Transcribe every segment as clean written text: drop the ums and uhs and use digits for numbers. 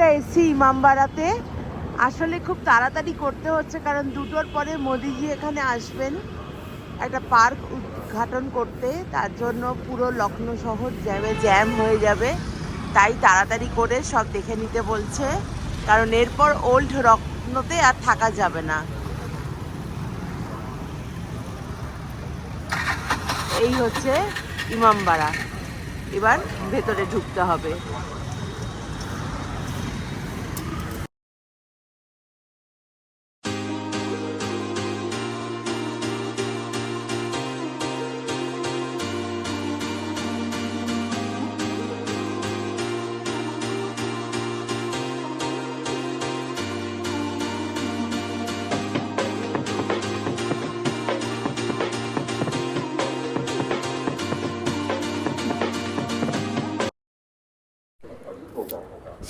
আমরা এসছি ইমামবাড়াতে। আসলে খুব তাড়াতাড়ি করতে হচ্ছে, কারণ 2টোর পরে মোদিজি এখানে আসবেন একটা পার্ক উদ্ঘাটন করতে। তার জন্য পুরো লখনৌ শহর জ্যাম হয়ে যাবে, তাই তাড়াতাড়ি করে সব দেখে নিতে বলছে, কারণ এরপর ওল্ড লখনৌতে আর থাকা যাবে না। এই হচ্ছে ইমামবাড়া, এবার ভেতরে ঢুকতে হবে।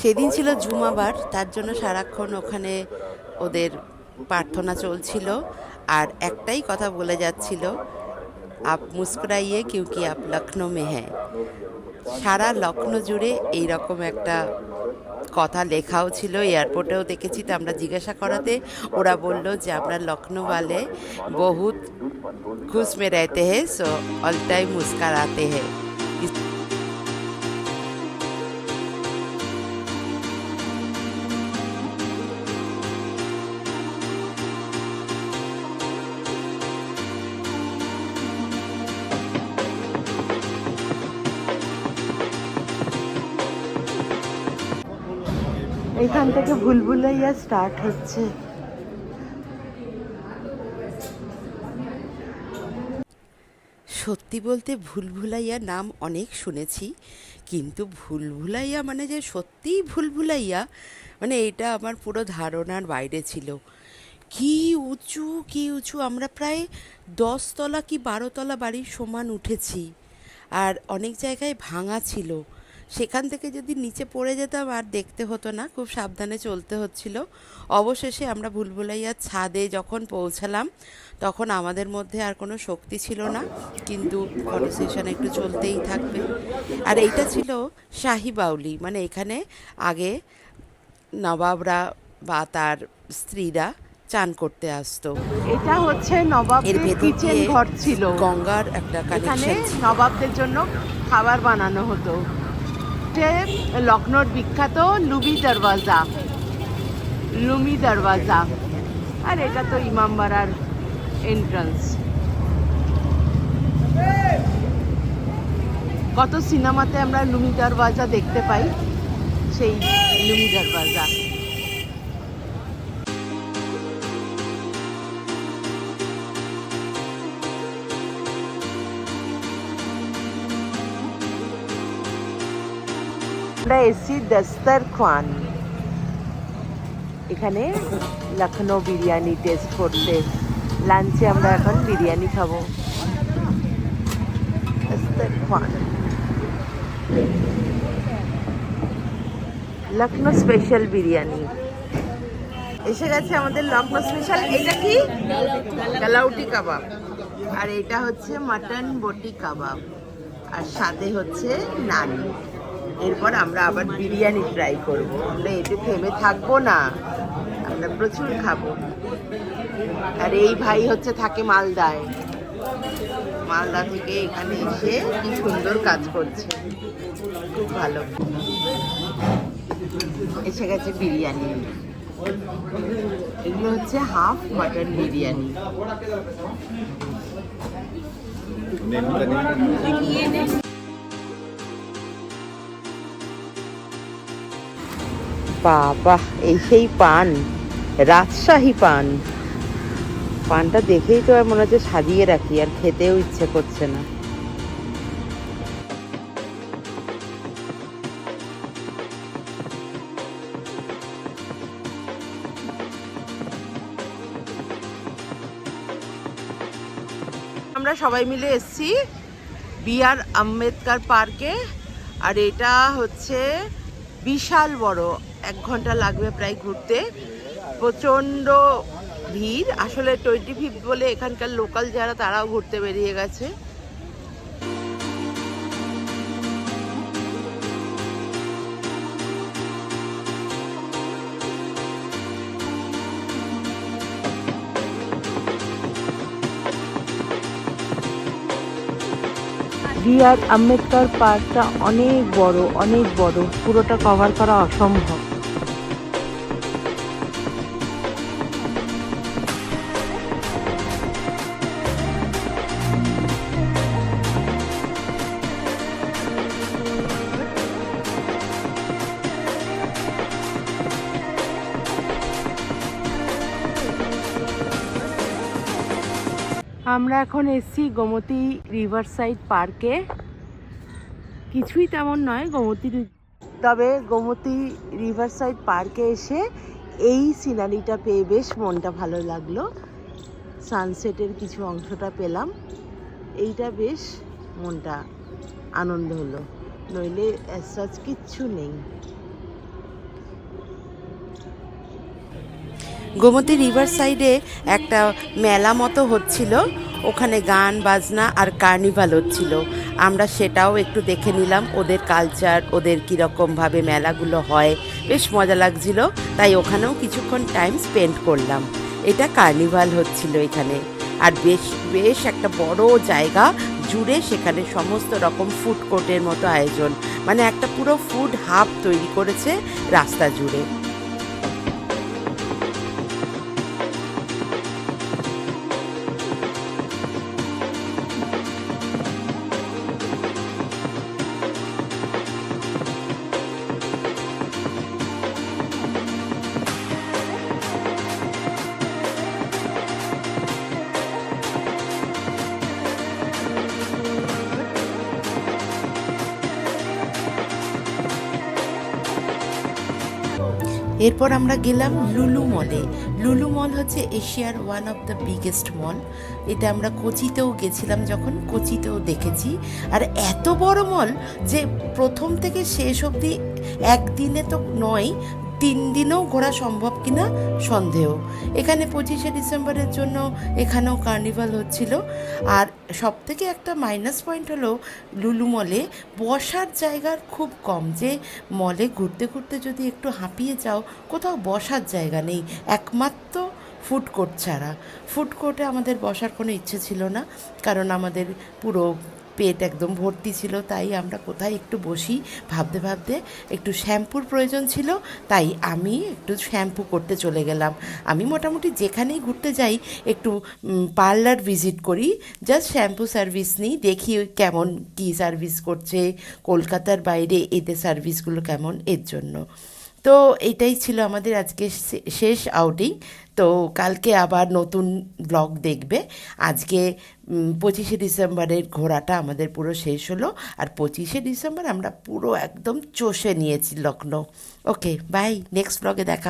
সেদিন ছিল জুমাবার, তার জন্য সারাক্ষণ ওখানে ওদের প্রার্থনা চলছিল, আর একটাই কথা বলে যাচ্ছিল, আপ মুস্কুরাইয়ে কিউকি আপ লখনৌ মে হ্যাঁ। সারা লখনৌ জুড়ে এইরকম একটা কথা লেখাও ছিল, এয়ারপোর্টেও দেখেছি। তো আমরা জিজ্ঞাসা করাতে ওরা বলল যে আমরা লখনৌ वाले बहुत खुश में रहते हैं, सो ऑल टाइम मुस्कुराते हैं। এখান থেকে ভুলভুলাইয়া স্টার্ট হচ্ছে। সত্যি বলতে ভুলভুলাইয়া নাম অনেক শুনেছি, কিন্তু ভুলভুলাইয়া মানে যে সত্যিই ভুলভুলাইয়া, মানে এটা আমার পুরো ধারণার বাইরে ছিল। কি উঁচু কি উঁচু, আমরা প্রায় 10 তলা কি 12 তলা বাড়ির সমান উঠেছি, আর অনেক জায়গায় ভাঙা ছিল। সেখান থেকে যদি নিচে পড়ে যেতাম আর দেখতে হতো না, খুব সাবধানে চলতে হচ্ছিল। অবশেষে আমরা ভুলভুলাইয়ার ছাদে যখন পৌঁছালাম, তখন আমাদের মধ্যে আর কোনো শক্তি ছিল না, কিন্তু কনভারসেশন একটু চলতেই থাকবে। আর এইটা ছিল শাহি বাউলি, মানে এখানে আগে নবাবরা বা তার স্ত্রীরা চান করতে আসতো। এটা হচ্ছে নবাবদের কিচেন ঘর ছিল, গঙ্গার একটা কানেকশন ছিল, নবাবদের জন্য খাবার বানানো হতো। লখনৌর বিখ্যাত লুবি দরওয়াজা, আর এটা তো ইমামবাড়ার এন্ট্রান্স। কত সিনেমাতে আমরা লুমি দরওয়াজা দেখতে পাই, সেই লুমি দরওয়াজা। আমরা এসছি দস্তরখান, এখানে লখনৌ বিরিয়ানি টেস্ট করতে। লাঞ্চে আমরা এখন বিরিয়ানি খাবো। দস্তরখান, লখনৌ স্পেশাল বিরিয়ানি এসে গেছে আমাদের। লখনৌ স্পেশাল, এটা কি কালাউটি কাবাব, আর এটা হচ্ছে মাটন বটি কাবাব, আর সাথে হচ্ছে নান। এরপর আমরা আবার বিরিয়ানি ট্রাই করব। আমরা এতে থেমে থাকবো না, আমরা প্রচুর খাবো। আর এই ভাই হচ্ছে থাকে মালদায়, মালদা থেকে এখানে এসে কি সুন্দর কাজ করছে, খুব ভালো। এসে গেছে বিরিয়ানি, এগুলো হচ্ছে হাফ মাটন বিরিয়ানি। বাবা, এই সেই পান, রাজশাহী পান। পানটা দেখেই তো আর মনে হচ্ছে সাজিয়ে রাখি, আর খেতেও ইচ্ছে করছে না। আমরা সবাই মিলে এসেছি বি.আর. আম্বেদকর পার্কে, আর এটা হচ্ছে বিশাল বড়, 1 ঘন্টা লাগবে প্রায় ঘুরতে। প্রচণ্ড ভিড়, আসলে 25 বলে এখানকার লোকাল যারা তারাও ঘুরতে বেরিয়ে গেছে। বি.আর. আম্বেদকর পার্কটা অনেক বড়, পুরোটা কভার করা অসম্ভব। আমরা এখন এসছি গোমতী রিভার সাইড পার্কে। কিছুই তেমন নয় তবে গোমতী রিভার সাইড পার্কে এসে এই সিনারিটা পেয়ে বেশ মনটা ভালো লাগলো। সানসেটের কিছু অংশটা পেলাম, এইটা বেশ মনটা আনন্দ হলো, নইলে অ্যাজ কিচ্ছু নেই। গোমতী রিভার সাইডে একটা মেলা মতো হচ্ছিল, ওখানে গান বাজনা আর কার্নিভাল হচ্ছিল। আমরা সেটাও একটু দেখে নিলাম, ওদের কালচার, ওদের কীরকমভাবে মেলাগুলো হয়, বেশ মজা লাগছিল। তাই ওখানেও কিছুক্ষণ টাইম স্পেন্ড করলাম। এটা কার্নিভাল হচ্ছিল এখানে, আর বেশ বেশ একটা বড় জায়গা জুড়ে সেখানে সমস্ত রকম ফুড কোর্টের মতো আয়োজন, মানে একটা পুরো ফুড হাব তৈরি করেছে রাস্তা জুড়ে। এরপর আমরা গেলাম লুলু মলে। লুলু মল হচ্ছে এশিয়ার ওয়ান অফ দ্য বিগেস্ট মল। এটা আমরা কোচিতেও গেছিলাম, যখন কোচিতেও দেখেছি। আর এত বড় মল যে প্রথম থেকে শেষ অবধি একদিনে তো নয়, 3 দিনেও ঘোরা সম্ভব কিনা সন্দেহ। এখানে 25শে ডিসেম্বরের জন্য এখানেও কার্নিভাল হচ্ছিল। আর সব থেকে একটা মাইনাস পয়েন্ট হলো লুলু মলে বসার জায়গার খুব কম, যে মলে ঘুরতে ঘুরতে যদি একটু হাঁপিয়ে যাও, কোথাও বসার জায়গা নেই, একমাত্র ফুড কোর্ট ছাড়া। ফুড কোর্টে আমাদের বসার কোনো ইচ্ছে ছিল না, কারণ আমাদের পুরো পেট একদম ভর্তি ছিল। তাই আমরা কোথায় একটু বসি ভাবতে ভাবতে একটু শ্যাম্পুর প্রয়োজন ছিল, তাই আমি একটু শ্যাম্পু করতে চলে গেলাম। আমি মোটামুটি যেখানেই ঘুরতে যাই একটু পার্লার ভিজিট করি, জাস্ট শ্যাম্পু সার্ভিস নিই, দেখি কেমন কী সার্ভিস করছে, কলকাতার বাইরে এদের সার্ভিসগুলো কেমন, এর জন্য। তো এইটাই ছিল আমাদের আজকে শেষ আউটিং। তো কালকে আবার নতুন ব্লগ দেখবে। আজকে 25শে ডিসেম্বরের ঘোরাটা আমাদের পুরো শেষ হলো, আর 25শে ডিসেম্বর আমরা পুরো একদম চষে নিয়েছি লখনৌ। ওকে, বাই, নেক্সট ব্লগে দেখা।